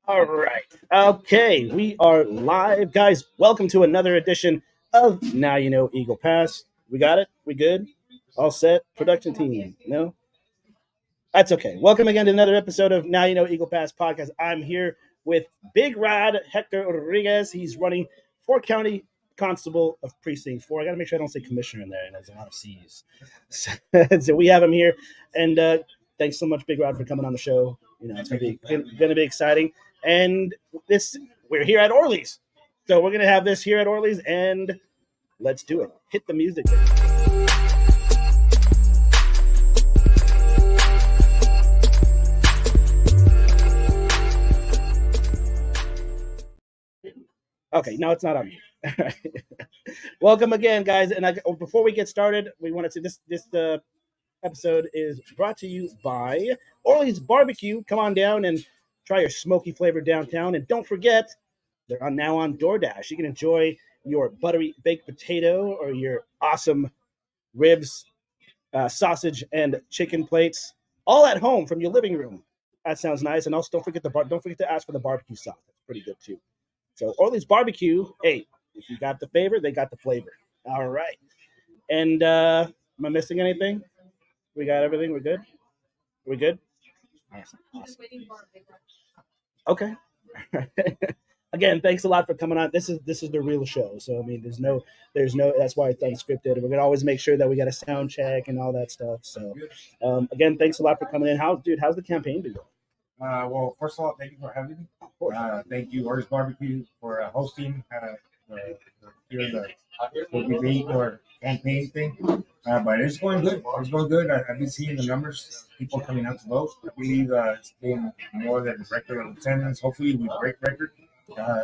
All right. Okay, we are live, guys. Welcome to another edition of Now You Know Eagle Pass. We got it. We good. All set. Production team. No, that's okay. Welcome again to another episode of Now You Know Eagle Pass podcast. I'm here with Big Rod Hector Rodriguez. He's running for County Constable of Precinct 4. I got to make sure I don't say commissioner in there, and there's a lot of C's. So we have him here, and thanks so much, Big Rod, for coming on the show. You know, it's gonna be exciting. And this we're here at Orly's, so we're gonna have this here at Orly's, and let's do it. Hit the music. Okay, no, it's not on me. Welcome again, guys. And before we get started, we want to say this episode is brought to you by Orly's Barbecue. Come on down and try your smoky flavor downtown. And don't forget, they're now on DoorDash. You can enjoy your buttery baked potato or your awesome ribs, sausage, and chicken plates, all at home from your living room. That sounds nice. And also, don't forget to ask for the barbecue sauce. That's pretty good too. So Orly's Barbecue, hey, if you got the favor, they got the flavor. All right. And am I missing anything? We got everything. We're good. We good? Awesome. Okay. Again, thanks a lot for coming on. This is the real show. So I mean, there's no. That's why it's unscripted. We're gonna always make sure that we got a sound check and all that stuff. So again, thanks a lot for coming in. How's the campaign been going? Well, first of all, thank you for having me. Thank you, Orly's Barbecue, for hosting the debate or campaign thing. But it's going good. It's going good. I've been seeing the numbers, people coming out to vote. I believe it's been more than record of attendance. Hopefully, we break record.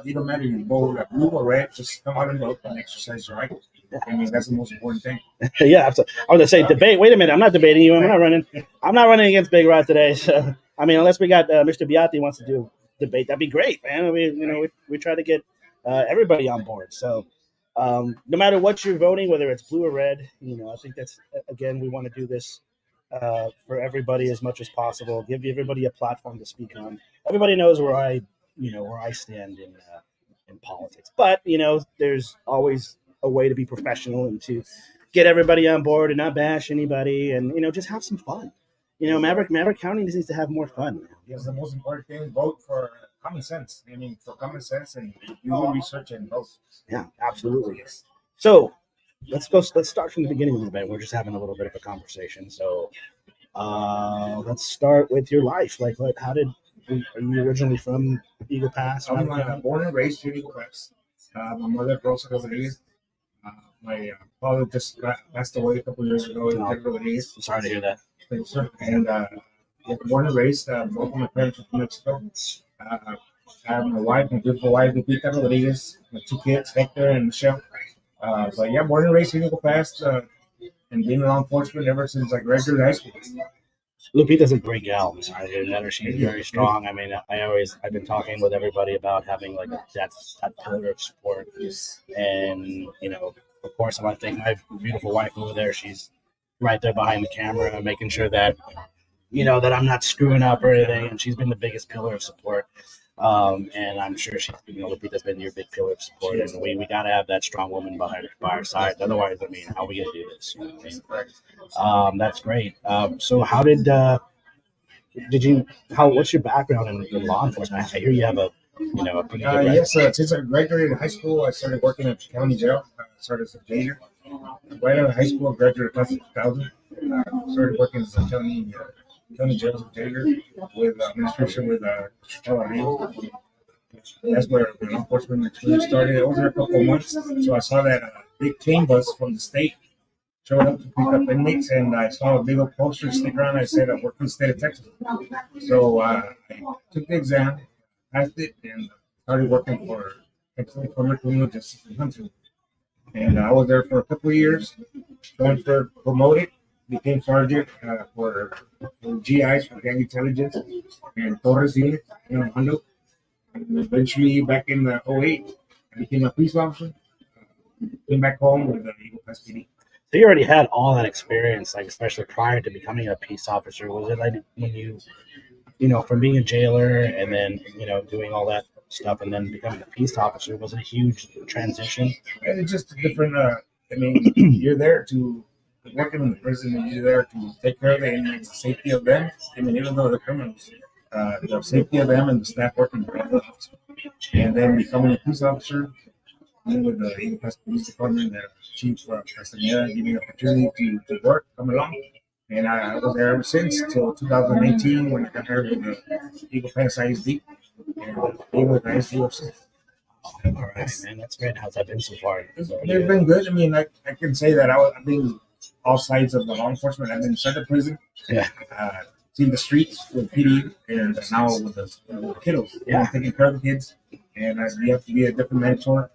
It don't matter if you vote blue or red, just come out and vote and exercise your right. I mean, that's the most important thing. Yeah, absolutely. I was gonna say debate. Wait a minute, I'm not debating you. I'm not running against Big Rod today. So I mean, unless we got Mr. Beati wants to do debate, that'd be great, man. I mean, we try to get everybody on board. So no matter what you're voting, whether it's blue or red, I think that's again we want to do this for everybody as much as possible. Give everybody a platform to speak on. Everybody knows where I stand in politics, but there's always a way to be professional and to get everybody on board and not bash anybody and just have some fun. Maverick County needs to have more fun. It's the most important thing. Vote for common sense. I mean, for common sense and do research and vote. Yeah, absolutely. So let's start from the beginning a little bit. We're just having a little bit of a conversation. So let's start with your life. Like, are you originally from Eagle Pass? I'm born and raised in Eagle Pass. My mother, Rosa Rodriguez. My father just passed away a couple years ago. I'm sorry to hear that. Thanks, sir. And born and raised, both of my parents are from Mexico. I have my beautiful wife, Lupita Rodriguez, my two kids, Hector and Michelle. But yeah, born and raised in Eagle Pass, and been in law enforcement ever since I graduated high school. Lupita's a great gal. I met her. She's very strong. I mean, I've been talking with everybody about having like that pillar of support. And of course, I want to thank my beautiful wife over there. She's right there behind the camera, making sure that that I'm not screwing up or anything. And she's been the biggest pillar of support. And I'm sure Lupita's been your big pillar of support. And we got to have that strong woman by our side. Otherwise, I mean, how are we going to do this? That's great. So how what's your background in law enforcement? I hear you have a pretty good yes, since I graduated high school, I started working at the county jail. I started as a jailer. Right out of high school, I graduated class of 2000. Started working as a county jail as a jailer with administration with that's where law enforcement experience started. I was there a couple of months, so I saw that big cane bus from the state showed up to pick up inmates, and I saw a big old poster sticker on it. I said, I work for the state of Texas. So I took the exam, passed it, and started working for Texas Department of Criminal Justice in Huntsville. And I was there for a couple of years, transferred, promoted, became sergeant for GIs, for gang intelligence, and Torres unit in Hondo. And eventually, back in 2008, I became a police officer. Came back home with the Eagle Pass PD. So you already had all that experience, like especially prior to becoming a peace officer. Was it like when you from being a jailer and then doing all that stuff and then becoming a peace officer was a huge transition. It's just a different. I mean, you're there to working in the prison, and you're there to take care of the inmates, the safety of them. I mean, even though they're criminals, the safety of them and the staff working together. And then becoming a police officer with the Eagle Pass Police Department, the Chief Castaneda gave me the opportunity to work, come along. And I was there ever since till 2018 when I got hired with the Eagle Pass ISD. And being with the ISD ever since. All right, man, that's great. How's that been so far? They've been good. I mean, I can say that I've been all sides of the law enforcement. I've been sent to prison. Yeah. Seen the streets with PD, and now with the kiddos. Yeah. Taking care of the kids. And you have to be a different mentor.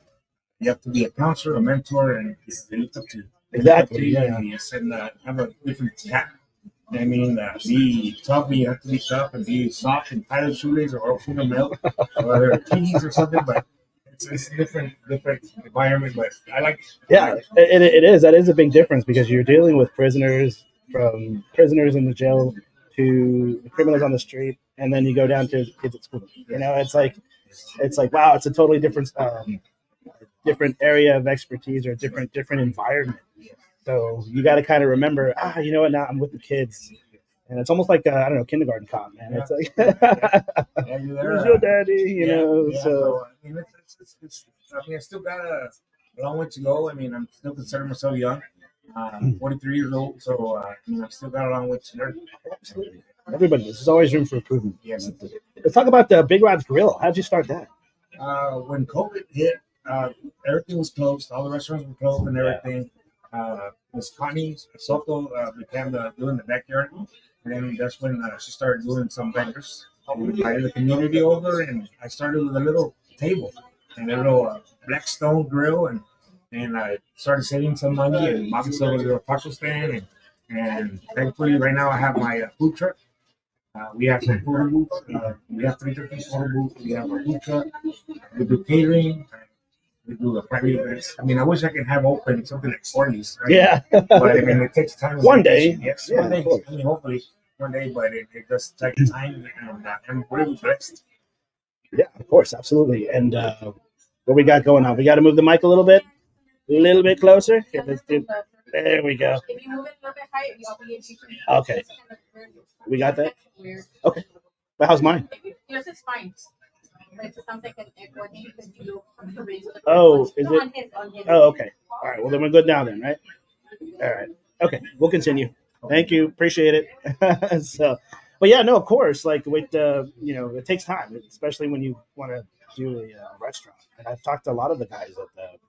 You have to be a counselor, a mentor, and they look up to you. Exactly. Yeah. And have a different tap. I mean, be tough. You have to be tough and be soft and tie the shoelace or open the milk or keys or something. But it's a different environment. But I like. Yeah, it is. That is a big difference because you're dealing with prisoners, from prisoners in the jail to criminals on the street, and then you go down to kids at school. It's like wow, it's a totally different area of expertise or different environment. So you got to kind of remember, you know what? Now I'm with the kids, and it's almost like I don't know, kindergarten cop, man. It's like, who's your daddy? So I mean, I still got a long way to go. I mean, I'm still considering myself young. 43 years old, so I mean, I've still got a long way to learn. Absolutely. Everybody, there's always room for improvement. Yes. Let's talk about the Big Rod's Grill. How'd you start that? When COVID hit, everything was closed. All the restaurants were closed and everything. Miss Connie Soto began doing the backyard, and then that's when she started doing some vendors. We invited the community over, and I started with a little table and a little black stone grill, and I started saving some money and bought myself a little taco stand, and thankfully right now I have my food truck. We have some photo booths. We have 3 different photo booths. We have a food truck. We do catering. We do a private events. I mean, I wish I could have open something like 40s. Right? Yeah. But I mean, it takes time. One day. Yes, Yeah, one day. I mean, hopefully one day, but it does take time, and I'm really blessed. Yeah, of course, absolutely. And what we got going on? We got to move the mic a little bit closer. Okay, let's do. There we go. If you move it a little bit higher, you'll be able to. Okay. We got that. Okay. But how's mine? Yours is fine. It sounds like an echo because you raise the. Oh, is it? On his. Oh, okay. All right. Well, then we're good now, then, right? All right. Okay. We'll continue. Thank you. Appreciate it. So, but yeah, no, of course. Like with it takes time, especially when you want to do a restaurant. And I've talked to a lot of the guys at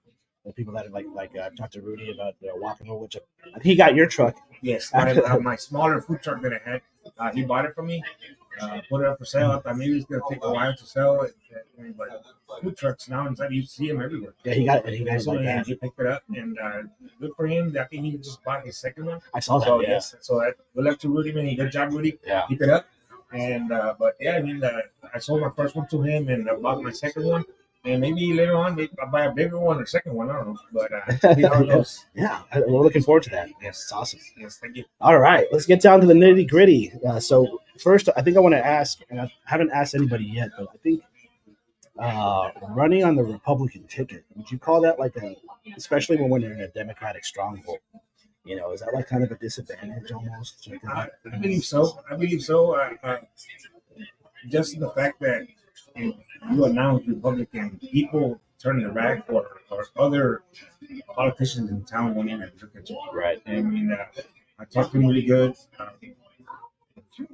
the people that I've talked to Rudy about Walk and Roll, which he got your truck. Yes, my smaller food truck that I had, he bought it from me, put it up for sale. I thought maybe it's gonna take a while to sell it, but food trucks now inside you see them everywhere. Yeah, he got it. He got it like that. He picked it up, and good for him. I think he just bought his second one. I saw that. So yeah. yes, so good luck to Rudy, man. Good job, Rudy. Yeah. Keep it up. And but yeah, I mean, I sold my first one to him, and I bought my second one. And maybe later on, maybe I'll buy a bigger one or second one. I don't know. But see how it goes. Yeah, we're looking forward to that. Yes, it's awesome. Yes, thank you. All right, let's get down to the nitty gritty. So first, I think I want to ask, and I haven't asked anybody yet, but I think running on the Republican ticket, would you call that especially when we're in a Democratic stronghold? Is that like kind of a disadvantage almost? I believe so. Just the fact that if you announce Republican, people turn their back, or other politicians in town won't even look at you. Right. I mean, I talk to them really good,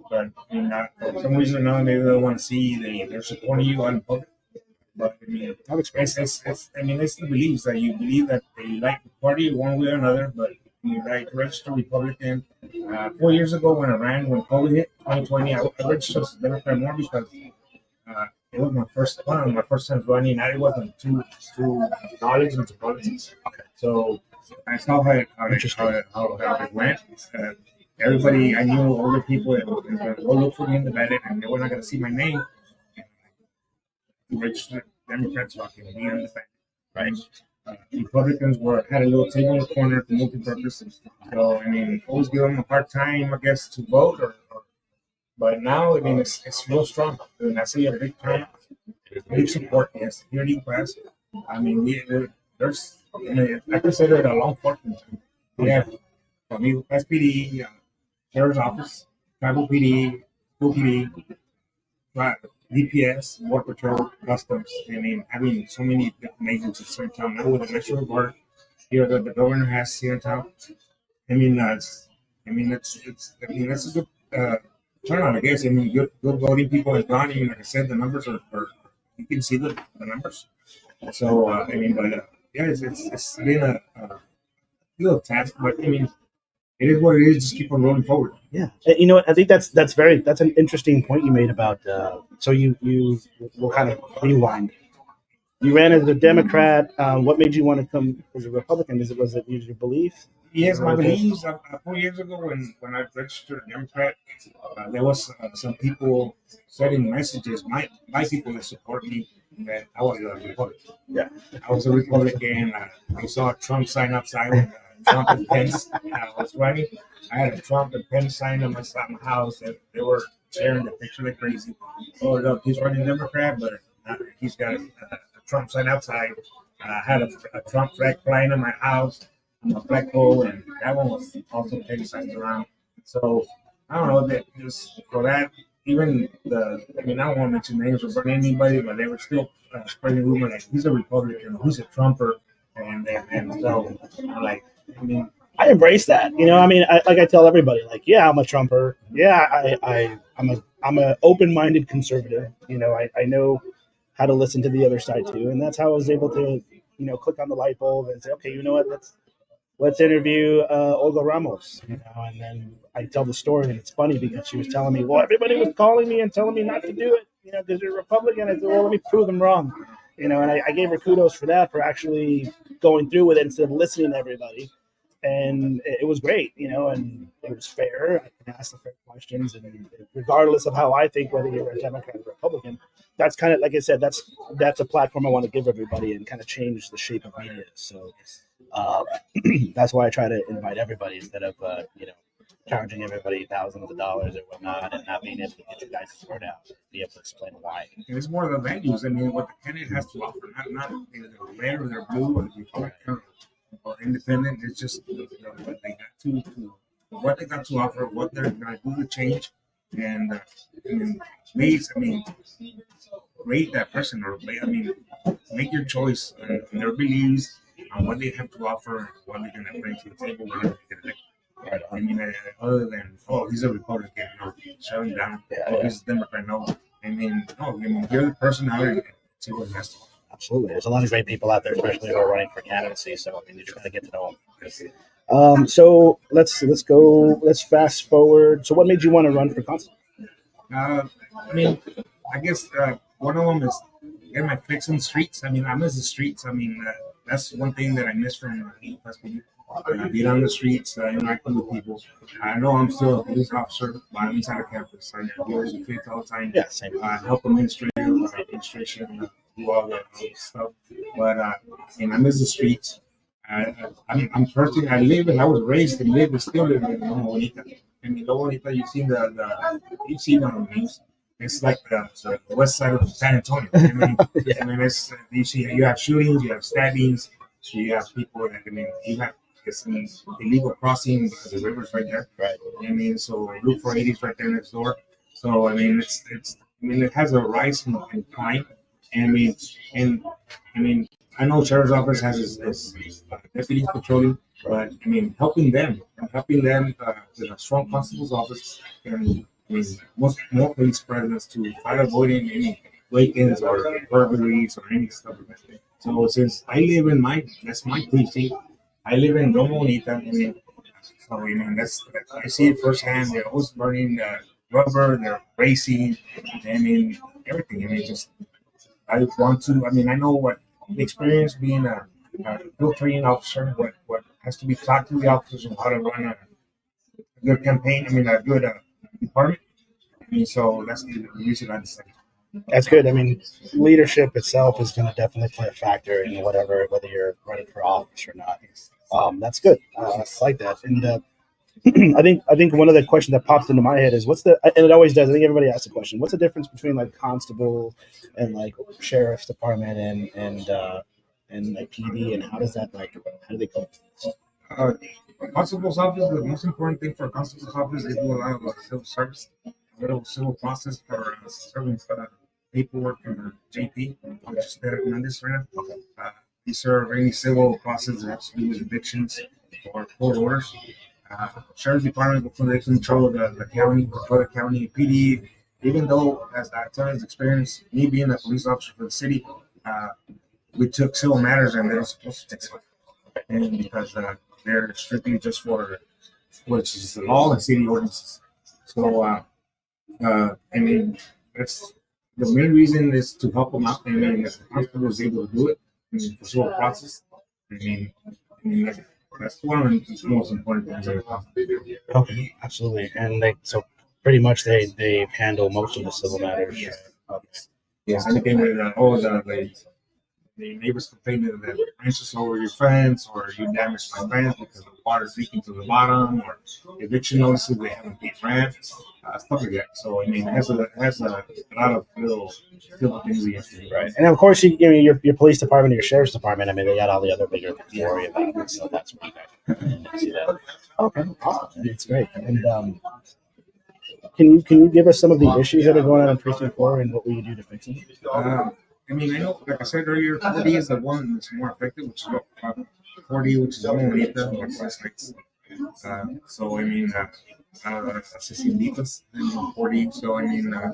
but I mean, for some reason or another, maybe they want to see they're supporting you on public. But I mean, it's the beliefs that you believe that they like the party one way or another, but you register Republican. 4 years ago when COVID hit, 2020, I registered as a Democrat more because it was one of my first times running. I wasn't too knowledge into politics. Okay. So I saw how it went. Everybody I knew, older people, that were going to go look for me in the ballot, and they were not going to see my name. Registered Democrats so I can be on the ballot. Right. Republicans had a little table in the corner for multi-purpose. So I mean, always give them a hard time, I guess, to vote or But now, I mean, it's real strong. I mean, I see a big turnout, big support. Yes, security class. I mean, there's, I mean, I consider it a law enforcement. We have, I mean, SPD, Sheriff's Office, Tribal PD, School PD, DPS, Border Patrol, Customs. I mean, having so many different agencies in town now with the National Guard here that the governor has here in town. I mean, I mean, that's a good turnout, I guess. I mean, good voting people have gone. I mean, like I said, the numbers are you can see the numbers. So, I mean, but yeah, it's been a little task, but I mean, it is what it is. Just keep on rolling forward. Yeah, you know what? I think that's an interesting point you made about. So you will kind of rewind. You ran as a Democrat. What made you want to come as a Republican? Was it your belief? Yes, my beliefs. 4 years ago, when I registered Democrat, there was some people sending messages. My people that support me that I was a Republican. Yeah, I was a Republican. I saw a Trump sign outside with Trump and Pence. I was running. I had a Trump and Pence sign on my house, and they were sharing the picture like crazy. Oh, look, he's running Democrat, but he's got a Trump sign outside. I had a Trump flag flying in my house, a flagpole, and that one was also criticized around. So I don't know that just for that. Even I mean, I don't want to mention names or burn anybody, but they were still spreading rumor like he's a Republican, he's a Trumper, and so like, I mean, I embrace that. You know, I mean, I tell everybody, like, yeah, I'm a Trumper. Yeah, I'm a open-minded conservative. You know, I know how to listen to the other side too, and that's how I was able to, you know, click on the light bulb and say, okay, you know what, let's interview Olga Ramos. You know, and then I tell the story, and it's funny because she was telling me, well, everybody was calling me and telling me not to do it, you know, because you're a Republican. I said, well, let me prove them wrong. You know, and I gave her kudos for that, for actually going through with it instead of listening to everybody. And it was great, you know, and it was fair. I can ask the fair questions, and regardless of how I think, whether you're a Democrat or Republican, that's kind of, like I said, that's a platform I want to give everybody and kind of change the shape of media. So uh, that's why I try to invite everybody instead of you know, charging everybody thousands of dollars or whatnot, and not being able to get you guys to word out, be able to explain why. it's more of the values. I mean, what the candidate has to offer, not you know, they're red or they're blue or the Republican or independent. It's just what they got what they got to offer, what they're going to do to change, and I mean, I mean, rate that person, or I mean, make your choice on their beliefs, on what they have to offer, what they're going to bring to the table when they get elected. Right I on. mean, other than he's a Republican, no, shut him down. He's a Democrat, no. I mean, no, I mean, hear the personality and see what he has to offer. Absolutely. There's a lot of great people out there, especially who are running for candidacy. So I mean, you just got to get to know them. So let's fast forward. So what made you want to run for constable? I mean, I guess one of them is getting my fix in the streets. I mean, I miss the streets. I mean, that's one thing that I miss from being on the streets, interacting with people. I know I'm still a police officer, but I'm inside the campus. I deal with the kids all the time. Yeah, same. Help administration, do all that stuff. But and I miss the streets. I'm personally, I was raised and live and still live in Loma Bonita. I mean, Loma Bonita, you've seen on the news. It's like the west side of San Antonio. Yeah. I mean, it's you have shootings, you have stabbings, you have people that, I mean, you have some illegal crossing because the river's right there. Right. I mean, so Route 480 is right there next door. So I mean, it has a rise in crime. And I mean, I know Sheriff's Office has his deputies patrolling, but I mean, helping them with a strong constable's office, and I mean, more police presence to fight avoiding any break-ins or burglaries or any stuff like that. So since I live that's my precinct. I live in Loma Bonita. I mean, so I mean, I see it firsthand. They're always burning rubber. They're racing. I mean, everything. I mean, just I want to. I mean, I know what the experience being a field training officer. What has to be taught to the officers on how to run a good campaign. I mean, a good department. I mean, so that's the reason I decided. That's good. I mean, leadership itself is going to definitely play a factor in whether you're running for office or not. That's good. I like that. And I think one of the questions that pops into my head is and it always does. I think everybody asks the question: what's the difference between like constable and like sheriff's department and like PD, and how does that like how do they go? Uh, Constable's office, the most important thing for a constable's office, they do a lot of civil service, a little civil process for serving paperwork from the JP, which is the Hernandez right now. They serve any civil process that has to do with evictions or court orders. Sheriff's Department will control the county, control the county PD. Even though, as I tell his experience, me being a police officer for the city, we took civil matters and they were supposed to take civil. And because they're strictly just for which is the law and city ordinances. So, I mean, that's the main reason is to help them out. I mean, if the constable is able to do it, I mean, for civil process, I mean that's one of the most important things that a constable do. Okay, absolutely. And so pretty much they handle most of the civil matters. Yeah. Okay. Yes, anything with the neighbors complaining that branches over your fence or you damaged my fence because the water's leaking to the bottom or eviction notices they haven't paid rent, stuff like that. So I mean, it has a lot of little things you have to do. Right, and of course, your police department, your sheriff's department. I mean, they got all the other bigger things to worry about. So that's what you guys see that. Okay, awesome. It's great. And can you give us some of the issues that are going on in Precinct 4 and what will you do to fix them? I mean, I know, like I said earlier, 40 is the one that's more effective, which is 40, which is only Bonita, or West Heights. So, I mean, Asesinitas, 40. So, I mean, a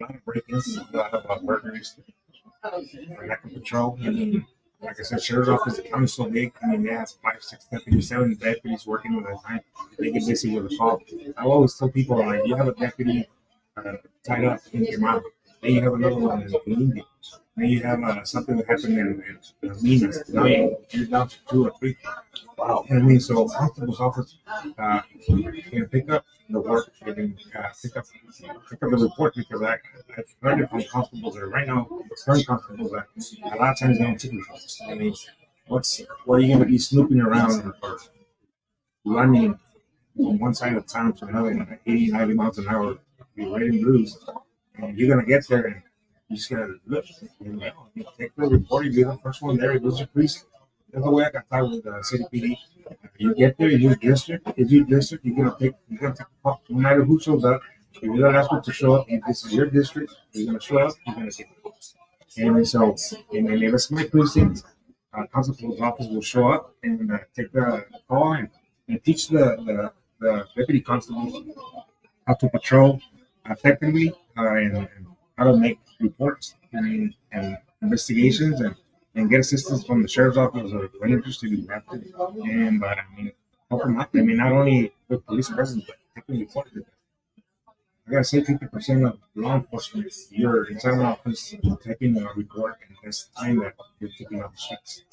lot of break-ins, a lot of burglaries, lack of patrol. I mean, like I said, sheriff's office, the county's so big. I mean, they have 5, 6 deputies, 7 deputies working at a time. They get busy with a call. I always tell people, like, you have a deputy tied up in your mouth. Then you have another one in India. Then you have something that happened in Minas. Now you're down to 2 or 3. Wow. And I mean, so constable's office can pick up the work, and pick up the report because I've heard it from constables that right now, current constables that a lot of times they don't take reports. I mean, what are you going to be snooping around or running from one side of town to another at 80, 90 miles an hour, be writing blues? And you're gonna get there and you just gotta look. You take the report, you be the first one there, it goes to police. That's the way I got tied with the city PD. You get there, you district. If you district, you're gonna take a call. No matter who shows up, if you're the last one to show up, if this is your district, you're gonna show up, you're gonna take the call. And so, and then if it's my precinct, constable's office will show up and take the call and teach the deputy constables how to patrol effectively and how to make reports and investigations and get assistance from the sheriff's office or rangers to do that. And but I mean, help them out. I mean, not only with police presence, but taking reports. I gotta say, 50% of law enforcement, you're inside an office taking a report, and this time that you're taking out the streets.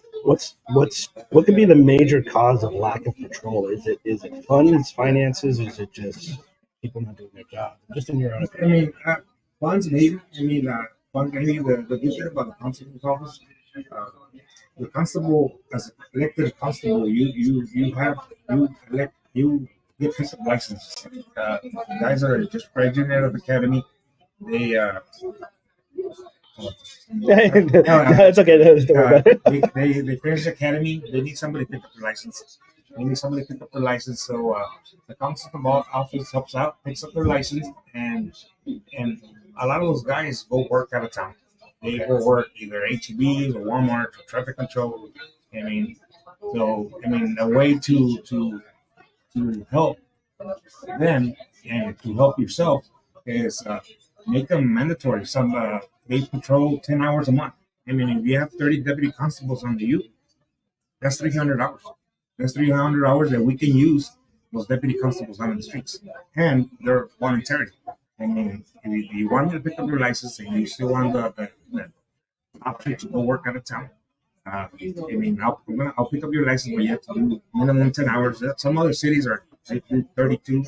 What could be the major cause of lack of patrol? Is it funds, finances, or is it just people not doing their job? Just in your own opinion. I mean, funds maybe. I mean, funds maybe. The good thing about the constable's office, the constable as an elected constable, you get piece of license. Guys that are just graduated out of the academy, they It's okay. they finish academy. They need somebody to pick up their license. So the constable office helps out, picks up their license, and a lot of those guys go work out of town. They go work either HEBs or Walmart or traffic control. I mean, a way to help them and to help yourself is make them mandatory. They patrol 10 hours a month. I mean, if you have 30 deputy constables under you, that's 300 hours. That's 300 hours that we can use those deputy constables out on the streets. And they're voluntary. I mean, if you want me to pick up your license and you still want the option to go work out of town, I mean, I'll pick up your license, but you have to do minimum 10 hours. Some other cities are 32.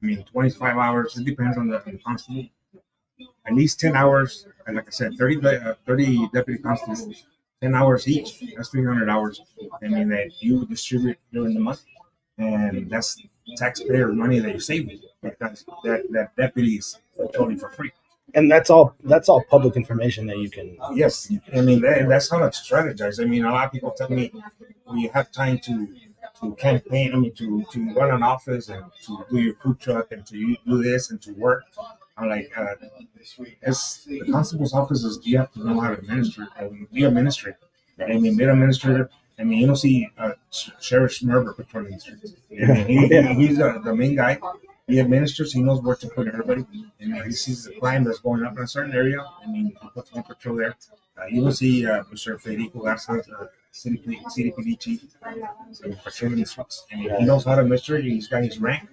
I mean, 25 hours. It depends on the constable. At least 10 hours. And like I said, 30 deputy constables, 10 hours each. That's 300 hours. I mean, that you distribute during the month. and that's taxpayer money that you're saving because that deputy is patrolling for free. And that's all public information that you can. Yes, I mean that's how to strategize. I mean, a lot of people tell me when you have time to campaign. I mean, to run an office and to do your food truck and to do this and to work. I'm like, as the constable's office is, you have to know how to administer, be administrator. I mean, be an administrator. I mean, you don't see Sheriff Smurber patrolling the streets. I mean, he's the main guy. He administers. He knows where to put everybody. And he sees the crime that's going up in a certain area. I mean, he puts one patrol there. You will see Mr. Federico Garza, CDPD chief, patrolling the streets. I mean, he knows how to administer. He's got his rank.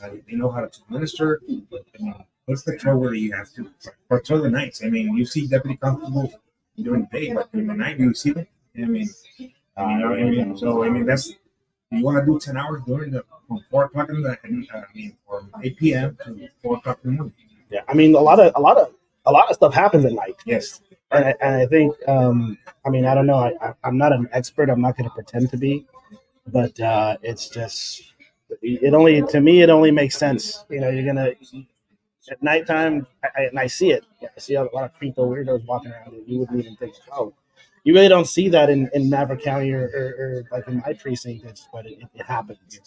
They know how to administer. I mean, let's patrol where you have to. Patrol the nights. I mean, you see deputy constables during the day, but during the night you see them. I mean, so I mean that's you want to do 10 hours during from 4 o'clock in the from 8 p.m. to 4 o'clock in the morning. Yeah, I mean a lot of stuff happens at night. Yes, and I think I mean I don't know. I'm not an expert. I'm not going to pretend to be, but it's just it only makes sense. You know, you're gonna at nighttime, and I see it. I see a lot of people, weirdos walking around, and you wouldn't even think, oh, you really don't see that in Maverick County or like in my precinct, but it happens.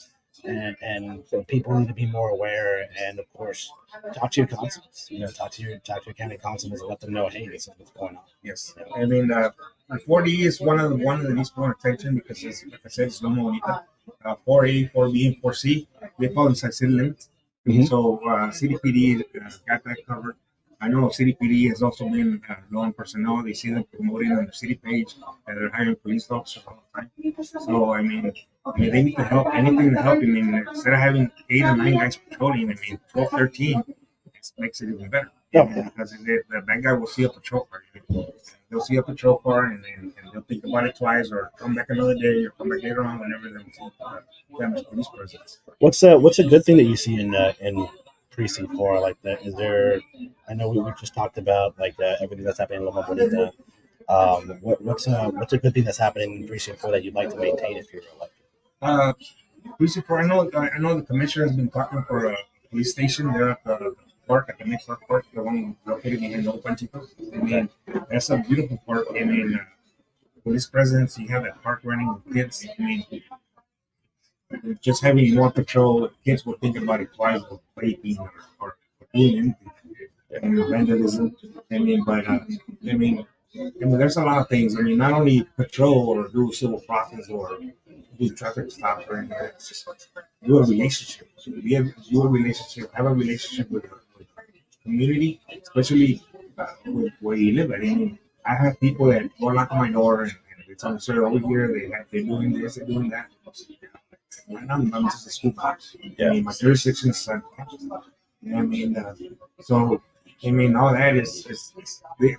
And so people need to be more aware, and of course, talk to your constables. You know, talk to your county constables and let them know, hey, this is what's going on. Yes, I mean, 4D is one of the needs more attention because, it's, like I said, it's Loma Bonita. 4A, 4B, and 4C, they fall inside city limits. Mm-hmm. So CDPD got that covered. I know CDPD has also been law and personnel. They see them promoting on the city page that they're hiring police officers all the time. So I mean, they need to help. Anything to help. I mean, instead of having 8 or 9 guys patrolling, I mean, 12, 13, it makes it even better. Yeah. Because the bad guy will see a patrol car. They'll see a patrol car and they'll think about it twice, or come back another day, or come back later on whenever they see damaged police presence. What's a good thing that you see in Precinct 4 like that? Is there? I know we just talked about like everything that's happening in Loma Bonita. What's a good thing that's happening in Precinct 4 that you'd like to maintain if you're elected? Precinct 4. I know the commissioner has been talking for a police station there at the park, at the next park, the one located in Old Panchito. I mean, that's a beautiful park. I mean, police presence, you have that park running with kids. I mean, just having more patrol, kids will think about it twice with vaping or doing anything. And vandalism. I mean, but I mean, there's a lot of things. I mean, not only patrol or do civil process or do traffic stops or anything. It's just do a relationship. Have a relationship with the community, especially with where you live. I mean, I have people that go knock on my door and they tell me, sir, over here they're doing this, they're doing that. I'm just a school cop. Yeah. I mean, my jurisdiction is campus. I mean, so I mean, all that is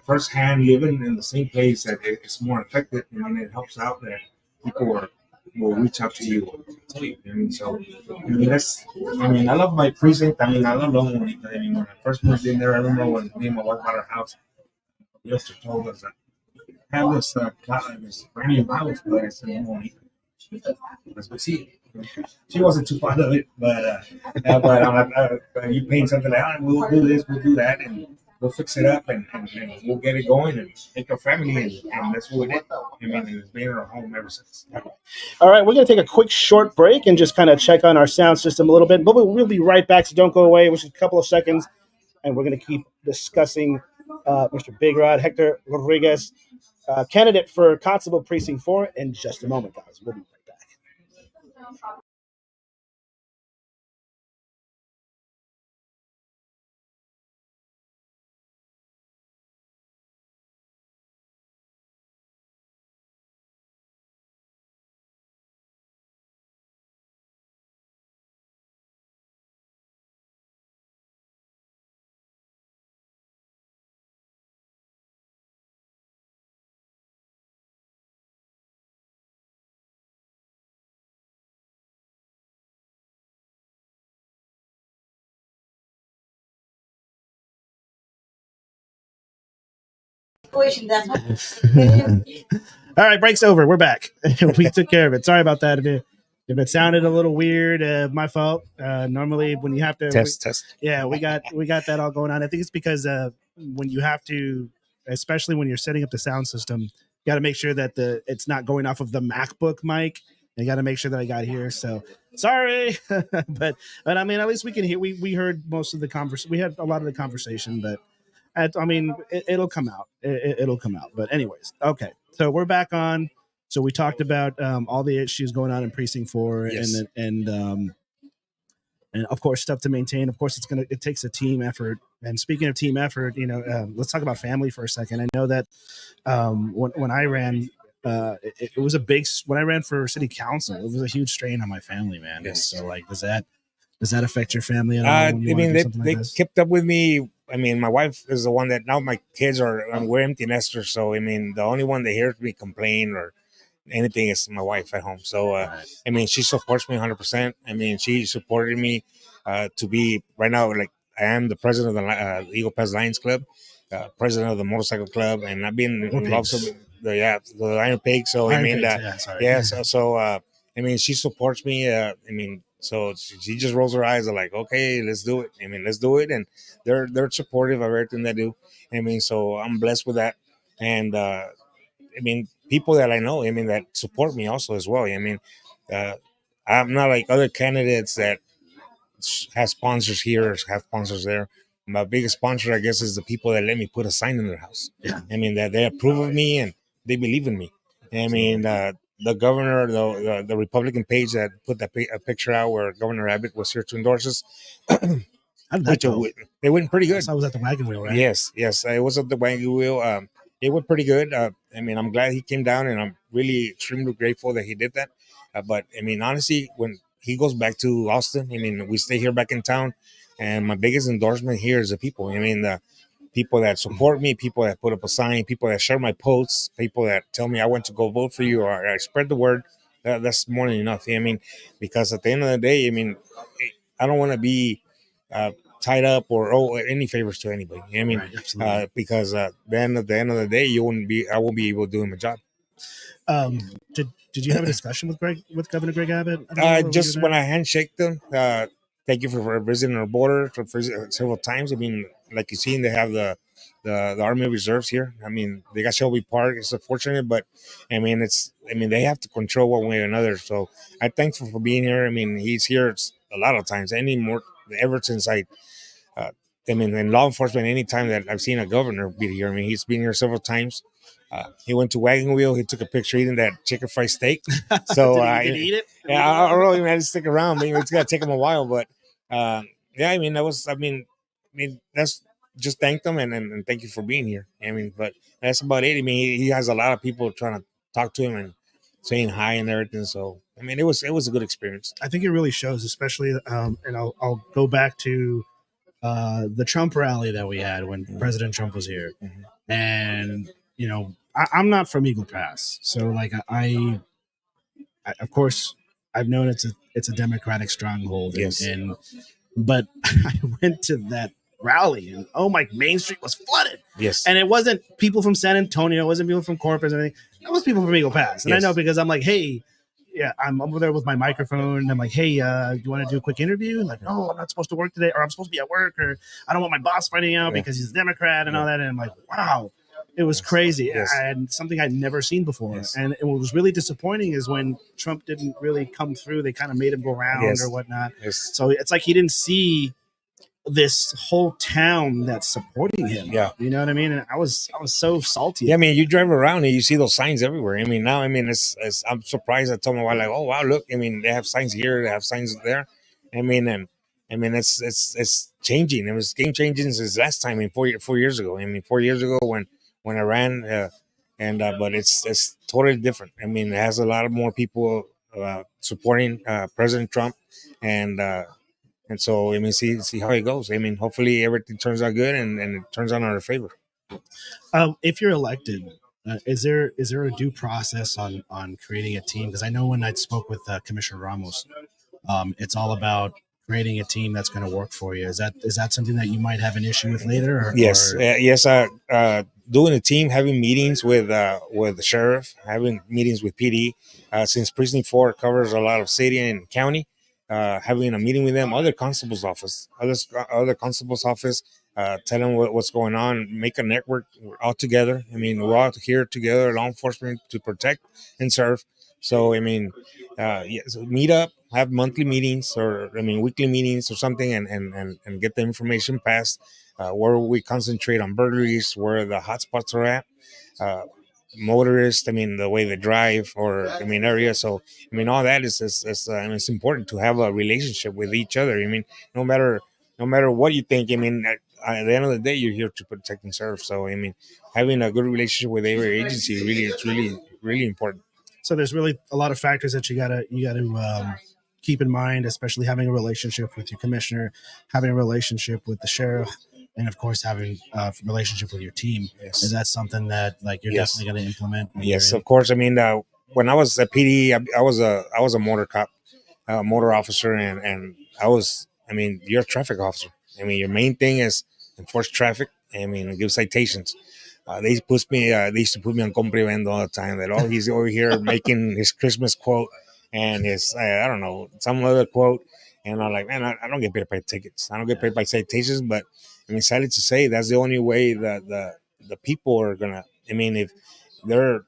firsthand living in the same place that it's more effective. I mean, it helps out that people will reach out to you and tell you. I mean, so I mean, I love my precinct. I mean, I love Loma Bonita. I mean, when I first moved in there, I remember when me and my wife bought our house. The realtor told us that have this this brand new house, but it's in Loma Bonita. As we see. She wasn't too fond of it, but you paint something like, we'll do this, we'll do that, and we'll fix it up, and we'll get it going, and make our family, and that's what we did. I mean, it's been our home ever since. All right, we're going to take a quick short break and just kind of check on our sound system a little bit, but we'll be right back, so don't go away, which is a couple of seconds, and we're going to keep discussing Mr. Big Rod, Hector Rodriguez, candidate for Constable Precinct 4 in just a moment, guys. We'll be right back. All right, break's over. We're back. We took care of it. Sorry about that. If it sounded a little weird, my fault. Normally, when you have to Test. yeah, we got that all going on. I think it's because when you have to, especially when you're setting up the sound system, you got to make sure that it's not going off of the MacBook mic. And you got to make sure that I got here. So sorry, but I mean, at least we can hear. We heard most of the conversation. We had a lot of the conversation, but I mean, it'll come out. It'll come out. But anyways, okay. So we're back on. So we talked about all the issues going on in Precinct 4, Yes. and of course stuff to maintain. Of course, it takes a team effort. And speaking of team effort, let's talk about family for a second. I know that when I ran, it was a big. When I ran for city council, it was a huge strain on my family, man. Yes. So like, does that affect your family at all? I mean, they kept up with me. I mean, my wife is the one that now my kids we're empty nesters. So I mean, the only one that hears me complain or anything is my wife at home. So Right. I mean, she supports me 100%. I mean, she supported me to be right now. Like I am the president of the Eagle Pass Lions Club, president of the motorcycle club, and I've been involved with the Iron Pig. So Iron I mean, Pigs, yeah, sorry. So I mean, she supports me. I mean, so she just rolls her eyes. Like, okay, let's do it. I mean, let's do it, and they're supportive of everything they do. I mean, so I'm blessed with that, and I mean, people that I know, I mean, that support me also as well. I mean, uh, I'm not like other candidates that have sponsors here or have sponsors there. My biggest sponsor, I guess, is the people that let me put a sign in their house. Yeah. I mean, that they approve of me and they believe in me. I mean, the governor, the Republican page that put a picture out where Governor Abbott was here to endorse us. How did that go? They went pretty good. I was at the wagon wheel, right? Yes, it was at the wagon wheel. It went pretty good. I mean, I'm glad he came down, and I'm really extremely grateful that he did that. But I mean, honestly, when he goes back to Austin, I mean, we stay here back in town, and my biggest endorsement here is the people. I mean, the people that support me, people that put up a sign, people that share my posts, people that tell me I went to go vote for you, or I spread the word. That's more than enough. I mean, because at the end of the day, I mean, I don't want to be tied up or owe any favors to anybody. I mean, Right, because then at the end of the day, I won't be able to do my job. Did you have a discussion with Governor Greg Abbott? Just when I handshake them, thank you for visiting our border several times. I mean, like you seen, they have the Army Reserves here. I mean, they got Shelby Park. It's unfortunate, but I mean, they have to control one way or another. So I'm thankful for being here. I mean, he's here a lot of times, ever since I mean, in law enforcement, anytime that I've seen a governor be here, I mean, he's been here several times. He went to Wagon Wheel. He took a picture eating that chicken fried steak. So did he eat it? Yeah, I don't know. I had to stick around. Maybe it's gonna take him a while, but yeah. I mean, that was. I mean, that's just thank them and thank you for being here. I mean, but that's about it. I mean, he has a lot of people trying to talk to him and saying hi and everything. So I mean, it was a good experience. I think it really shows, especially, and I'll go back to the Trump rally that we had when President Trump was here, and I'm not from Eagle Pass, so like I of course I've known it's a Democratic stronghold, Yes. but I went to that rally and Main Street was flooded. Yes. And it wasn't people from San Antonio, it wasn't people from Corpus or anything. It was people from Eagle Pass. And Yes. I know because I'm like, hey, yeah, I'm over there with my microphone. And I'm like, hey, you want to do a quick interview? And like, no, I'm not supposed to work today, or I'm supposed to be at work, or I don't want my boss finding out because he's a Democrat and all that. And I'm like, wow, it was crazy. Yes. And something I'd never seen before. Yes. And what was really disappointing is when Trump didn't really come through, they kind of made him go around Yes. or whatnot. Yes. So it's like he didn't see this whole town that's supporting him. Yeah. You know what I mean? And I was so salty. Yeah, I mean, you drive around and you see those signs everywhere. I mean, now, I mean, it's I'm surprised. I told my wife, like, oh wow, look. I mean, they have signs here, they have signs there. I mean, it's changing. It was game changing since last time. I mean, 4 years ago. I mean, 4 years ago when I ran, but it's totally different. I mean, it has a lot of more people supporting President Trump, and so I mean, see how it goes. I mean, hopefully everything turns out good and it turns out in our favor. If you're elected, is there a due process on creating a team? Because I know when I spoke with Commissioner Ramos, it's all about creating a team that's going to work for you. Is that something that you might have an issue with later? Yes. doing a team, having meetings with the sheriff, having meetings with PD. Since Precinct 4 covers a lot of city and county, having a meeting with them, other constables' office, tell them what's going on, make a network. We're all together. I mean, we're all here together, law enforcement, to protect and serve. So, I mean, so meet up, have monthly meetings, or I mean, weekly meetings or something, and get the information passed, where we concentrate on burglaries, where the hotspots are at, uh, motorists, I mean, the way they drive, or I mean, area. So, I mean, all that is I mean, it's important to have a relationship with each other. I mean, no matter what you think, I mean, at the end of the day, you're here to protect and serve. So, I mean, having a good relationship with every agency it's really important. So there's really a lot of factors that you gotta keep in mind, especially having a relationship with your commissioner, having a relationship with the sheriff, and of course having a relationship with your team. Yes. Is that something that like you're Yes. definitely going to implement? Yes, of course. I mean, when I was at PD, I was a motor cop, motor officer, and I mean, you're a traffic officer. I mean, your main thing is enforce traffic. I mean, give citations. They used to put me on comprivendo all the time. That he's over here making his Christmas quote and his I don't know, some other quote, and I'm like, man, I don't get paid by tickets. I don't get paid by citations. But I mean, sadly to say, that's the only way that the people are gonna. I mean, if they're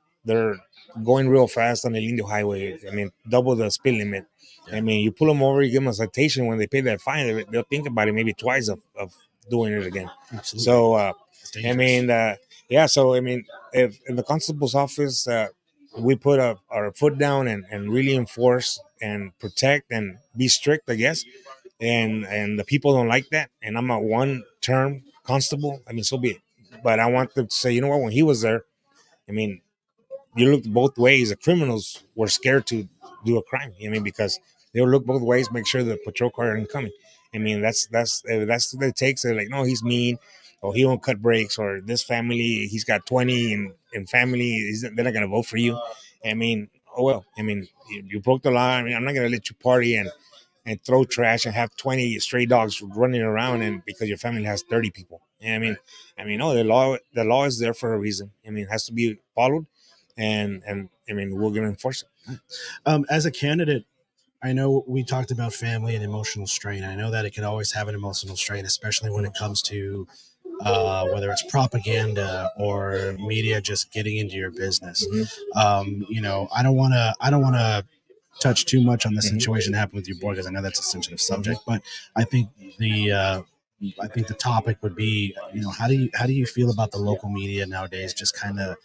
going real fast on the Lindo Highway, I mean, double the speed limit. I mean, you pull them over, you give them a citation. When they pay that fine, they'll think about it maybe twice of doing it again. Absolutely. So, I mean, yeah. So, I mean, if in the constable's office, we put our foot down and really enforce and protect and be strict, I guess. And the people don't like that. And I'm a one-term constable. I mean, so be it. But I want them to say, you know what? When he was there, I mean, you looked both ways. The criminals were scared to do a crime. I mean, because they would look both ways, make sure the patrol car isn't coming. I mean, that's what it takes. They're like, no, he's mean, or he won't cut brakes, or this family, he's got 20 in family, they're not gonna vote for you. I mean, oh well. I mean, you broke the law. I mean, I'm not gonna let you party and throw trash and have 20 stray dogs running around, and because your family has 30 people. I mean, no, the law is there for a reason. I mean, it has to be followed, and I mean, we're gonna enforce it. As a candidate, I know we talked about family and emotional strain. I know that it can always have an emotional strain, especially when it comes to whether it's propaganda or media just getting into your business. You know, I don't want to touch too much on the situation that happened with your boy because I know that's a sensitive subject. But I think the topic would be, you know, how do you feel about the local media nowadays? Just kind of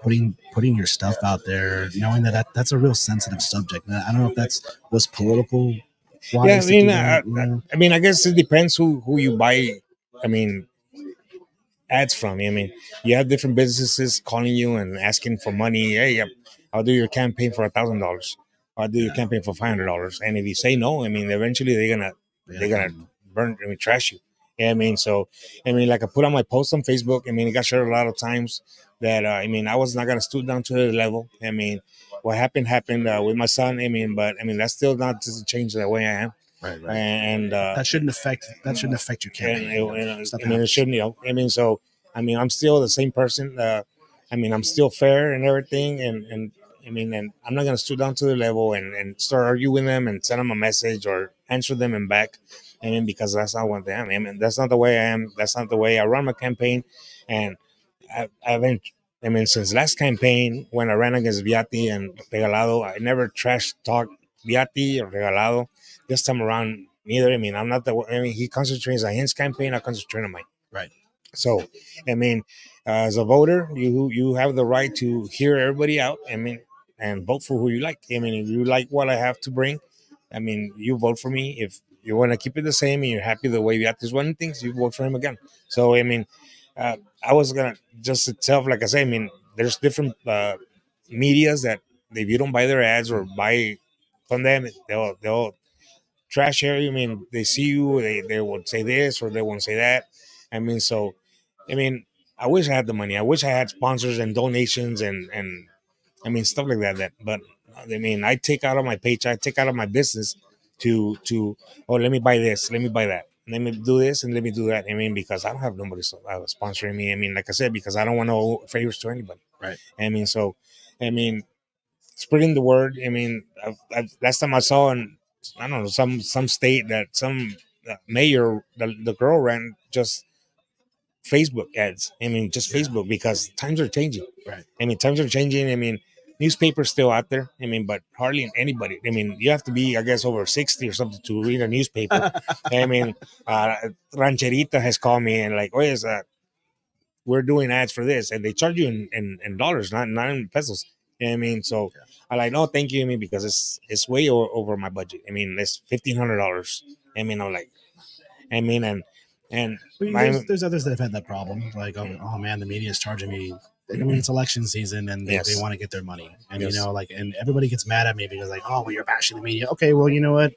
putting your stuff out there, knowing that's a real sensitive subject. I don't know if that's was political. Yeah, I mean, I guess it depends who you buy. I mean, ads from. I mean, you have different businesses calling you and asking for money. Hey, I'll do your campaign for $1,000. I'll do your campaign for $500. And if you say no, I mean, eventually they're gonna burn. I mean, trash you. Yeah, I mean, so I mean, like I put on my post on Facebook. I mean, it got shared a lot of times. That I mean, I was not gonna stoop down to the level. I mean, what happened with my son. I mean, but I mean, that's still not to change the way I am. Right. And that shouldn't affect your campaign. I mean, it shouldn't. I mean, so I mean, I'm still the same person. I mean, I'm still fair and everything, and I mean, and I'm not gonna stoop down to the level and start arguing with them and send them a message or answer them in back. I mean, because that's not what I am. I mean, that's not the way I am. That's not the way I run my campaign. And I've been. I mean, since last campaign when I ran against Viati and Regalado, I never trash talk Viati or Regalado. This time around, neither. I mean, I'm not the. I mean, he concentrates on his campaign. I concentrate on mine. Right. So, I mean, as a voter, you have the right to hear everybody out. I mean, and vote for who you like. I mean, if you like what I have to bring, I mean, you vote for me. If you want to keep it the same and you're happy the way Viati is running things, you vote for him again. So, I mean, I was gonna just itself, like I say. I mean, there's different medias that if you don't buy their ads or buy from them, they'll trash area. I mean, they see you, they would say this or they won't say that. I mean, so, I mean, I wish I had the money. I wish I had sponsors and donations and I mean, stuff like that. But I mean, I take out of my paycheck, I take out of my business to, oh, let me buy this, let me buy that. let me do this and let me do that. I mean, because I don't have nobody sponsoring me. I mean, like I said, because I don't want no favors to anybody. Right. I mean, so, I mean, spreading the word. I mean, last time I saw in, I don't know, some state that some mayor, the girl ran just Facebook ads. I mean, just Facebook, because times are changing. Right. I mean, times are changing. I mean, newspapers still out there. I mean, but hardly anybody. I mean, you have to be, I guess, over 60 or something to read a newspaper. I mean, Rancherita has called me and like, oh, yes, we're doing ads for this, and they charge you in dollars, not in pesos. You know what I mean? So I like, no, thank you. I mean, because it's way over my budget. I mean, it's $1,500. I mean, I'm like, I mean, and there's others that have had that problem. Like, oh man, the media is charging me. I mean, it's election season and they want to get their money. And, you know, like, and everybody gets mad at me because like, oh, well, you're bashing the media. Okay, well, you know what?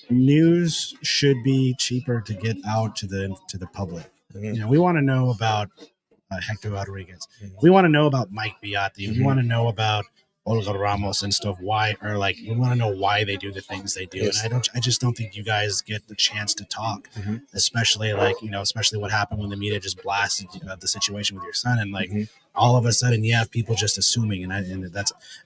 News should be cheaper to get out to the public. You know, we want to know about Hector Rodriguez. We want to know about Mike Beati. We want to know about Olga Ramos and stuff. Why, or like, we want to know why they do the things they do. And I just don't think you guys get the chance to talk, especially like, you know, especially what happened when the media just blasted the situation with your son, and like all of a sudden you have people just assuming, and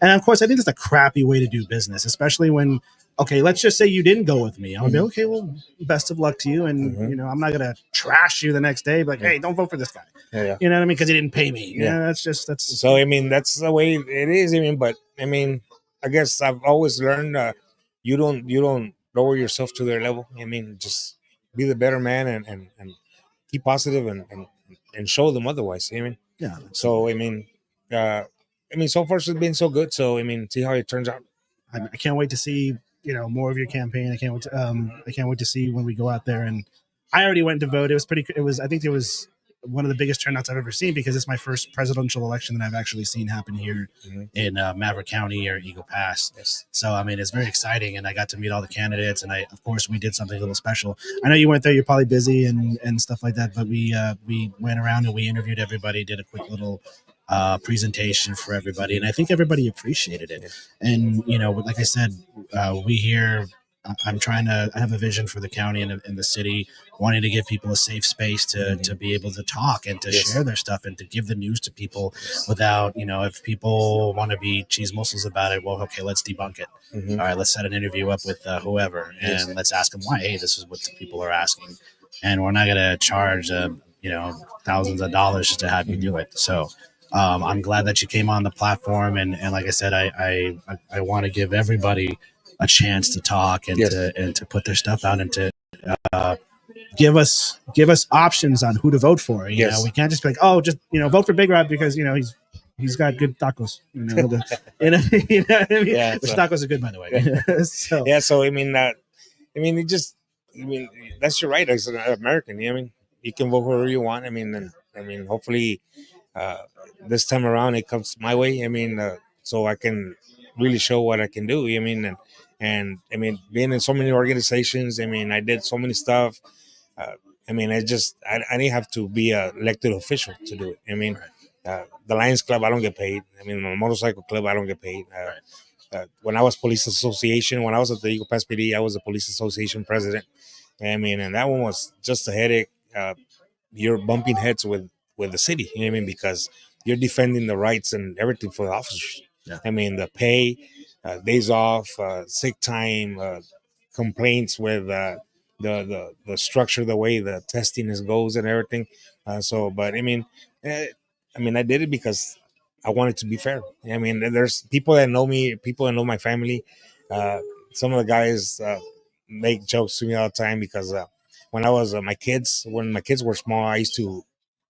of course I think that's a crappy way to do business, especially when, okay, let's just say you didn't go with me. I'll be okay. Well, best of luck to you, and you know, I'm not gonna trash you the next day. But hey, don't vote for this guy. You know what I mean? Because he didn't pay me. Yeah, that's. So I mean, that's the way it is. I mean, but I mean, I guess I've always learned you don't lower yourself to their level. I mean, just be the better man and keep positive and show them otherwise. I mean, yeah. So I mean, so far it's been so good. So I mean, see how it turns out. I can't wait to see, you know, more of your campaign. I can't wait to see when we go out there. And I already went to vote. I think it was one of the biggest turnouts I've ever seen, because it's my first presidential election that I've actually seen happen here in Maverick County or Eagle Pass. So, I mean, it's very exciting, and I got to meet all the candidates, and of course, we did something a little special. I know you went there, you're probably busy and stuff like that, but we went around and we interviewed everybody, did a quick little presentation for everybody, and I think everybody appreciated it. And, you know, like I said, we here, I have a vision for the county and the city, wanting to give people a safe space to be able to talk and to share their stuff and to give the news to people without, you know, if people want to be chismosos about it, well, okay, let's debunk it. All right, let's set an interview up with whoever, and let's ask them why. Hey, this is what the people are asking, and we're not going to charge you know, thousands of dollars just to have you do it. So I'm glad that you came on the platform, and like I said, I want to give everybody a chance to talk and to put their stuff out and to give us options on who to vote for. You know, we can't just be like, oh, just, you know, vote for Big Rod because, you know, he's got good tacos. You know, you know what I mean? Yeah, the tacos are good, by the way. So I mean, it just, I mean, that's your right as an American. You know, I mean, you can vote whoever you want. I mean, and I mean, hopefully, this time around it comes my way. I mean, so I can really show what I can do. I mean, and I mean, being in so many organizations, I mean, I did so many stuff. I mean, I didn't have to be a elected official to do it. I mean, the Lions Club, I don't get paid. I mean, the motorcycle club, I don't get paid. When I was police association, when I was at the Eagle Pass PD, I was the police association president. I mean, and that one was just a headache. You're bumping heads with the city, you know what I mean? Because you're defending the rights and everything for the officers. I mean, the pay, days off, sick time, complaints with the structure, the way the testing goes and everything. But I mean, I did it because I wanted to be fair. I mean, there's people that know me, people that know my family. Some of the guys make jokes to me all the time because when I was when my kids were small, I used to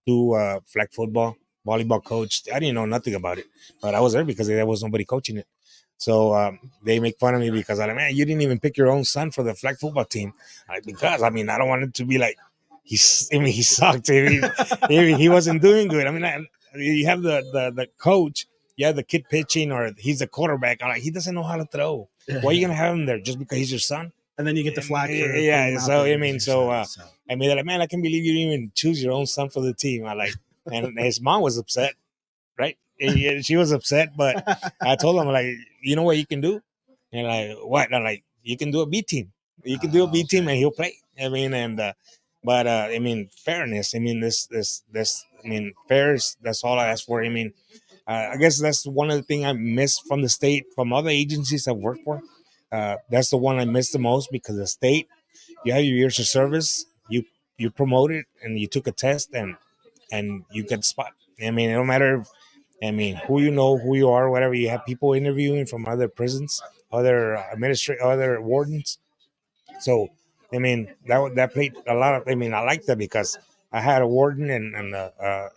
do flag football, volleyball coach. I didn't know nothing about it, but I was there because there was nobody coaching it. So they make fun of me because I'm like, man, you didn't even pick your own son for the flag football team. Because I mean, I don't want it to be like he sucked. He wasn't doing good. I mean, you have the coach, you have the kid pitching, or he's the quarterback. I'm like, he doesn't know how to throw. Why are you gonna have him there just because he's your son? And then you get the flag. So I mean, I mean, like, man, I can't believe you didn't even choose your own son for the team. And his mom was upset, right? She was upset, but I told him, like, you know what you can do? And like, what? I'm like, you can do a B team. You can do a B team, and he'll play. I mean, and but I mean, fairness. I mean, this. I mean, fairness. That's all I ask for. I mean, I guess that's one of the things I miss from the state, from other agencies I've worked for. That's the one I miss the most, because the state, you have your years of service, you promoted and you took a test, and you get the spot. I mean, it don't matter if, I mean, who you know, who you are, whatever. You have people interviewing from other prisons, other other wardens. So, I mean, that played a lot of. I mean, I like that because I had a warden and a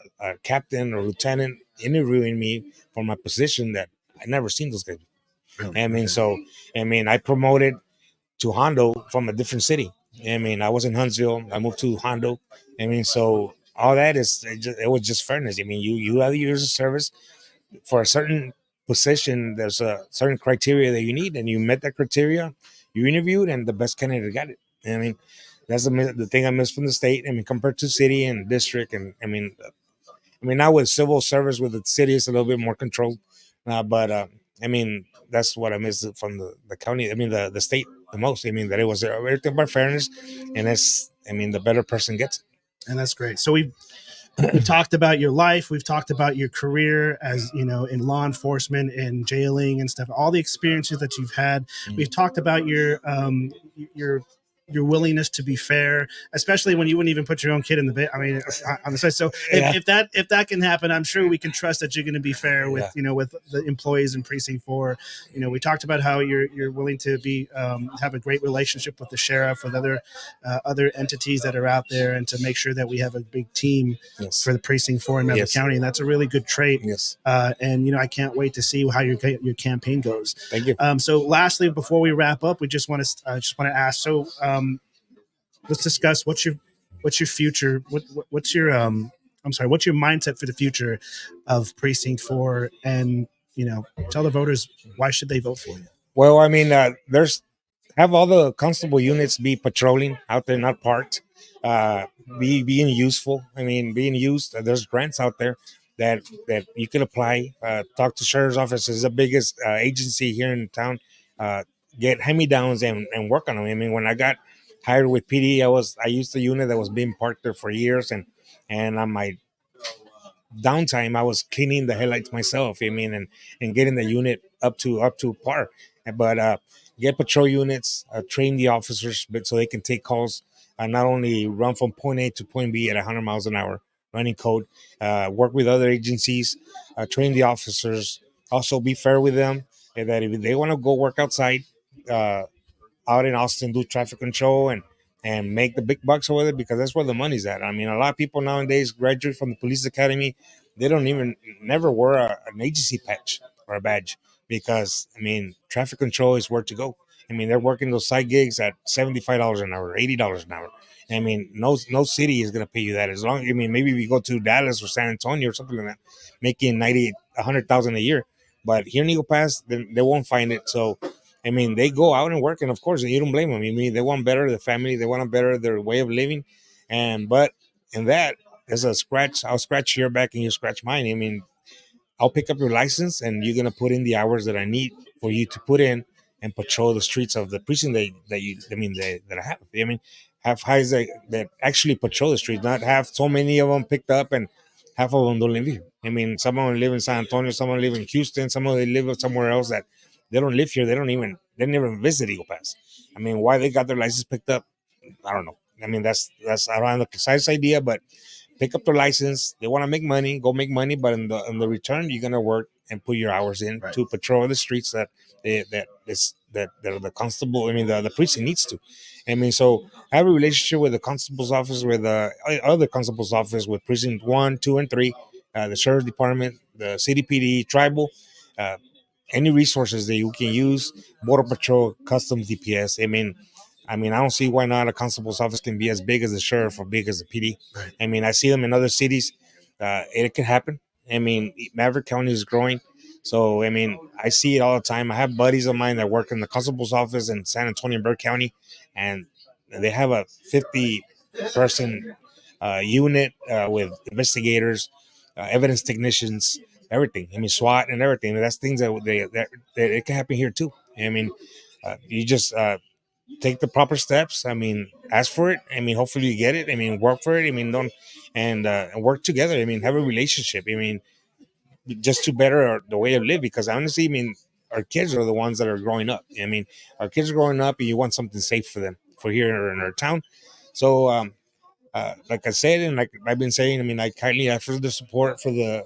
captain or lieutenant interviewing me for my position that I never seen those guys. Really? I mean, Okay. so I mean, I promoted to Hondo from a different city. I mean, I was in Huntsville. I moved to Hondo. I mean, so all that is it was just fairness. I mean, you have years of service for a certain position. There's a certain criteria that you need, and you met that criteria. You interviewed, and the best candidate got it. I mean, that's the thing I miss from the state. I mean, compared to city and district, and I mean, now with civil service with the city, it's a little bit more controlled. But I mean, that's what I miss from the county. I mean, the state the most. I mean, that it was everything about fairness, and it's. I mean, the better person gets it. And that's great. So we've talked about your life. We've talked about your career as, you know, in law enforcement and jailing and stuff, all the experiences that you've had. We've talked about your your willingness to be fair, especially when you wouldn't even put your own kid in the bed. I mean, on the side. So Yeah. if that can happen, I'm sure we can trust that you're going to be fair with, Yeah. you know, with the employees in precinct 4. You know, we talked about how you're willing to be have a great relationship with the sheriff, with other entities that are out there, and to make sure that we have a big team Yes. for the precinct 4 in Maverick Yes. County, and that's a really good trait. Yes. And you know, I can't wait to see how your campaign goes. Thank you. So, lastly, before we wrap up, we just want to ask. So, let's discuss what's your future. What's your I'm sorry. What's your mindset for the future of precinct 4? And you know, tell the voters why should they vote for you. Well, I mean, there's have all the constable units be patrolling out there, not parked, uh, being useful. I mean, being used. There's grants out there that you can apply. Talk to sheriff's office is the biggest agency here in town. Uh, get hand-me-downs and work on them. I mean, when I got hired with PD, I used a unit that was being parked there for years, and on my downtime I was cleaning the headlights myself. I mean, and getting the unit up to par. But get patrol units, train the officers, but so they can take calls, not only run from point A to point B at 100 miles an hour, running code, work with other agencies, train the officers, also be fair with them, and that if they want to go work outside, uh, out in Austin, do traffic control and make the big bucks over there, because that's where the money's at. I mean, a lot of people nowadays graduate from the police academy, they don't even never wear an agency patch or a badge, because I mean, traffic control is where to go. I mean, they're working those side gigs at $75 an hour, $80 an hour. I mean, no city is gonna pay you that. As long, I mean, maybe we go to Dallas or San Antonio or something like that, making 90, 100,000 a year. But here in Eagle Pass, they won't find it. So I mean, they go out and work, and of course, you don't blame them. I mean, they want better the family, they want to better their way of living, and but in that, there's a scratch. I'll scratch your back and you scratch mine. I mean, I'll pick up your license, and you're gonna put in the hours that I need for you to put in and patrol the streets of the precinct that you. I mean, that I have. I mean, have highs that actually patrol the streets, not have so many of them picked up, and half of them don't live here. I mean, some of them live in San Antonio, some of them live in Houston, some of them live somewhere else that they don't live here. They never visit Eagle Pass. I mean, why they got their license picked up, I don't know. I mean, that's I don't have the precise idea, but pick up their license. They want to make money, go make money, but in the return, you're gonna work and put your hours in Right. to patrol the streets that the constable. I mean, the precinct needs to. I mean, so I have a relationship with the constable's office, with the other constable's office, with precinct 1, 2, and 3, the sheriff's department, the city PD, tribal. Uh, any resources that you can use, border patrol, customs, DPS. I don't see why not a constable's office can be as big as the sheriff or big as the PD. Right. I mean, I see them in other cities. It can happen. I mean, Maverick County is growing. So, I mean, I see it all the time. I have buddies of mine that work in the constable's office in San Antonio and Burke County, and they have a 50-person unit with investigators, evidence technicians, everything. I mean, SWAT and everything. That's things that it can happen here too. I mean, you just take the proper steps. I mean, ask for it. I mean, hopefully you get it. I mean, work for it. I mean, don't and work together. I mean, have a relationship. I mean, just to better the way of live. Because honestly, I mean, our kids are the ones that are growing up. I mean, our kids are growing up, and you want something safe for them for here in our town. So, like I said, and like I've been saying, I mean, I kindly ask for the support for the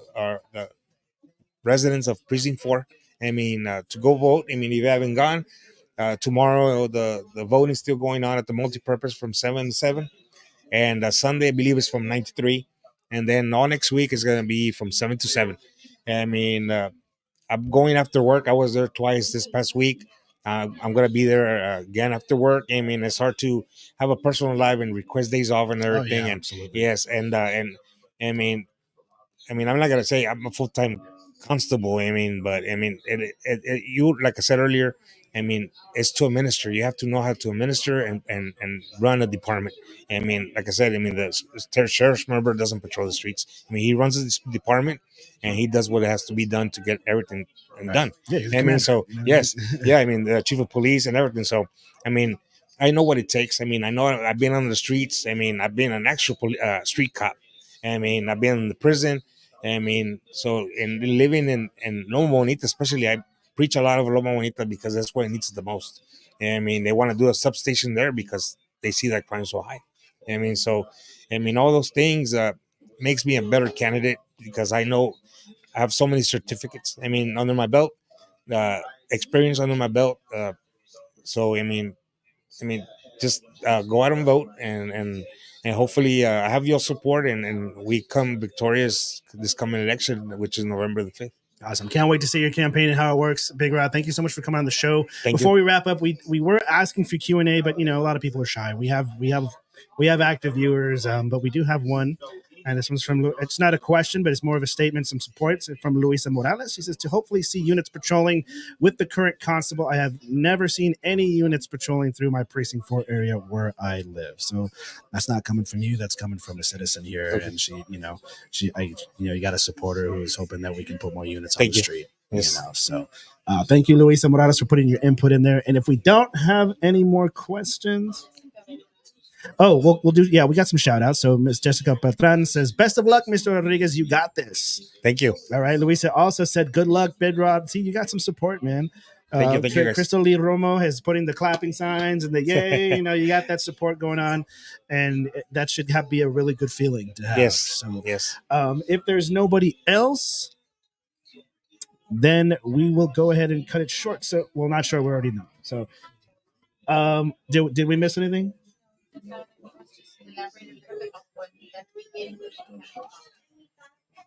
residents of Precinct 4. I mean, to go vote. I mean, if you haven't gone, tomorrow the voting is still going on at the multipurpose from 7 to 7. And Sunday, I believe, is from 9 to 3. And then all next week is going to be from 7 to 7. I mean, I'm going after work. I was there twice this past week. I'm gonna be there again after work. I mean, it's hard to have a personal life and request days off and Oh everything. yeah, And absolutely. yes, and I mean, I'm not gonna say I'm a full time constable. I mean, but I mean, you like I said earlier. I mean, it's to administer. You have to know how to administer and run a department. I mean, like I said, I mean, the sheriff's member doesn't patrol the streets. I mean, he runs this department and he does what has to be done to get everything done. Yeah, he's the I mean, commander. so yes, yeah. I mean, the chief of police and everything. So, I mean, I know what it takes. I mean, I know I've been on the streets. I mean, I've been an actual street cop. I mean, I've been in the prison. I mean, so in living in Loma Bonita, especially, I preach a lot of Loma Bonita because that's where it needs it the most. I mean, they want to do a substation there because they see that crime so high. I mean, so I mean, all those things makes me a better candidate because I know I have so many certificates. I mean, under my belt, uh, experience under my belt. So I mean, just go out and vote, and hopefully I have your support, and we come victorious this coming election, which is November the 5th. Awesome. Can't wait to see your campaign and how it works. Big Rod, thank you so much for coming on the show. Thank Before you. we wrap up, we were asking for Q&A, but you know, a lot of people are shy. We have active viewers, but we do have one. And this one's from, it's not a question, but it's more of a statement, some support. It's from Luisa Morales. She says, to hopefully see units patrolling with the current constable. I have never seen any units patrolling through my precinct 4 area where I live. So that's not coming from you. That's coming from a citizen here. Okay. And you got a supporter who's hoping that we can put more units on Thank the you. street. Yes. You know, so thank you, Luisa Morales, for putting your input in there. And if we don't have any more questions, we'll do. Yeah, we got some shout outs. So Miss Jessica Patran says, best of luck, Mr. Rodriguez. You got this. Thank you. All right. Luisa also said, good luck, Bidrod. See, you got some support, man. Thank you. Thank you, guys. Crystal Lee Romo has putting the clapping signs and the yay. You know, you got that support going on, and that should be a really good feeling to have. Yes. So, yes. If there's nobody else, then we will go ahead and cut it short. So, well, not sure. We already know. So, did we miss anything?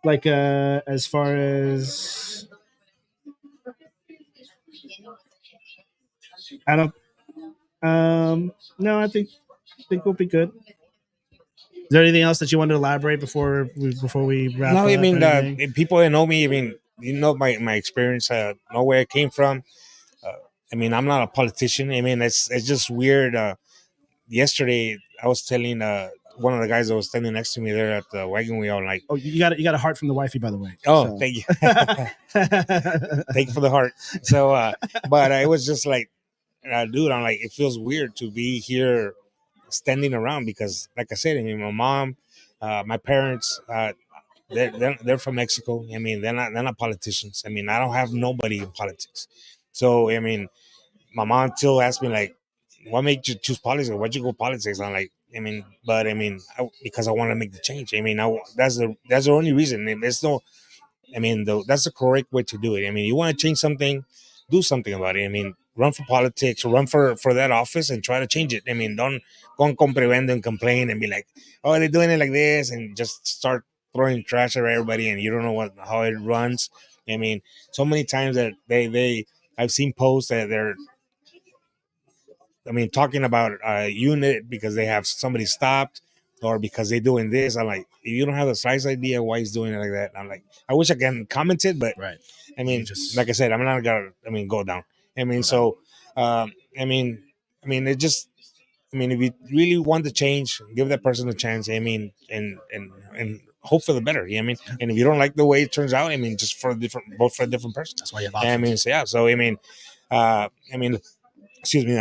Like as far as I don't no, I think we'll be good. Is there anything else that you want to elaborate before we wrap up? No, I mean, people that know me, I mean, you know my experience, know where I came from. I mean, I'm not a politician. I mean, it's just weird. Yesterday, I was telling one of the guys that was standing next to me there at the wagon wheel, like, oh, you got a heart from the wifey, by the way. oh, so. thank you, thank you for the heart. So, but it was just like, dude, I'm like, it feels weird to be here standing around because, like I said, I mean, my mom, my parents, they're from Mexico. I mean, they're not politicians. I mean, I don't have nobody in politics. So, I mean, my mom still asked me like, what made you choose politics? Or why'd you go politics? I'm like, I mean, but I mean, because I want to make the change. I mean, that's the only reason. And there's no, I mean, that's the correct way to do it. I mean, you want to change something, do something about it. I mean, run for politics, run for that office, and try to change it. I mean, don't go and comprehend and complain and be like, oh, they're doing it like this, and just start throwing trash at everybody, and you don't know how it runs. I mean, so many times that I've seen posts that they're, I mean, talking about a unit because they have somebody stopped or because they're doing this. I'm like, if you don't have the slightest idea why he's doing it like that, I'm like, I wish I can comment it, but right. I mean, like I said, I'm not gonna, go down. I mean, so, I mean, it just, I mean, if you really want to change, give that person a chance. I mean, and hope for the better. You know what I mean? And if you don't like the way it turns out, I mean, just vote for a different person. That's why you have options. I mean, so yeah. So I mean, excuse me.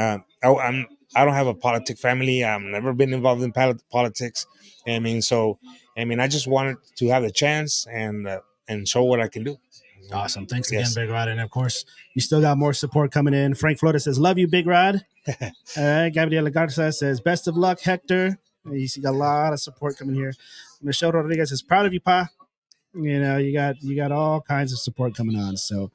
I don't have a politic family. I've never been involved in politics. I mean, so I mean, I just wanted to have the chance and show what I can do. Awesome. Thanks again, Yes. Big Rod. And of course, you still got more support coming in. Frank Flores says, love you, Big Rod. All right. Gabriela Garza says, best of luck, Hector. You see, got a lot of support coming here. Michelle Rodriguez is proud of you, Pa. You know, you got all kinds of support coming on. So,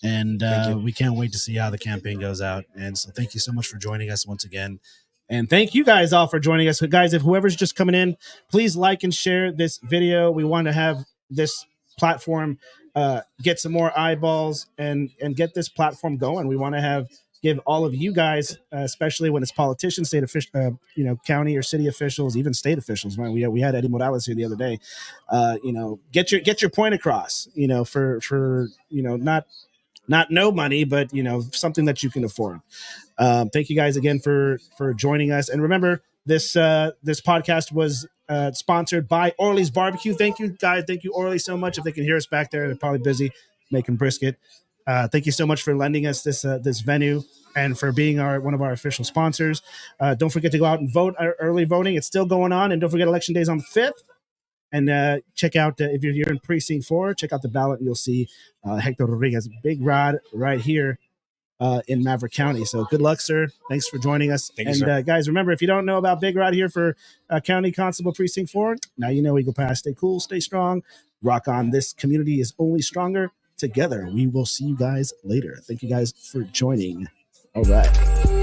and we can't wait to see how the campaign goes out. And so thank you so much for joining us once again. And thank you guys all for joining us. So guys, if whoever's just coming in, please like and share this video. We want to have this platform get some more eyeballs and get this platform going. We want to give all of you guys, especially when it's politicians, state officials, county or city officials, even state officials. Right? We had Eddie Morales here the other day. Get your point across. For not no money, but something that you can afford. Thank you guys again for joining us. And remember, this podcast was sponsored by Orly's Barbecue. Thank you, guys. Thank you, Orly, so much. If they can hear us back there, they're probably busy making brisket. Thank you so much for lending us this venue and for being one of our official sponsors. Don't forget to go out and vote. Early voting, it's still going on. And don't forget, Election Day is on the 5th. And check out, if you're in Precinct 4, check out the ballot. You'll see Hector Rodriguez, Big Rod, right here in Maverick County. So good luck, sir. Thanks for joining us. Thank you, sir. Guys, remember, if you don't know about Big Rod here for County Constable Precinct 4, now you know. Eagle Pass. Stay cool, stay strong, rock on. This community is only stronger together. We will see you guys later. Thank you guys for joining. All right.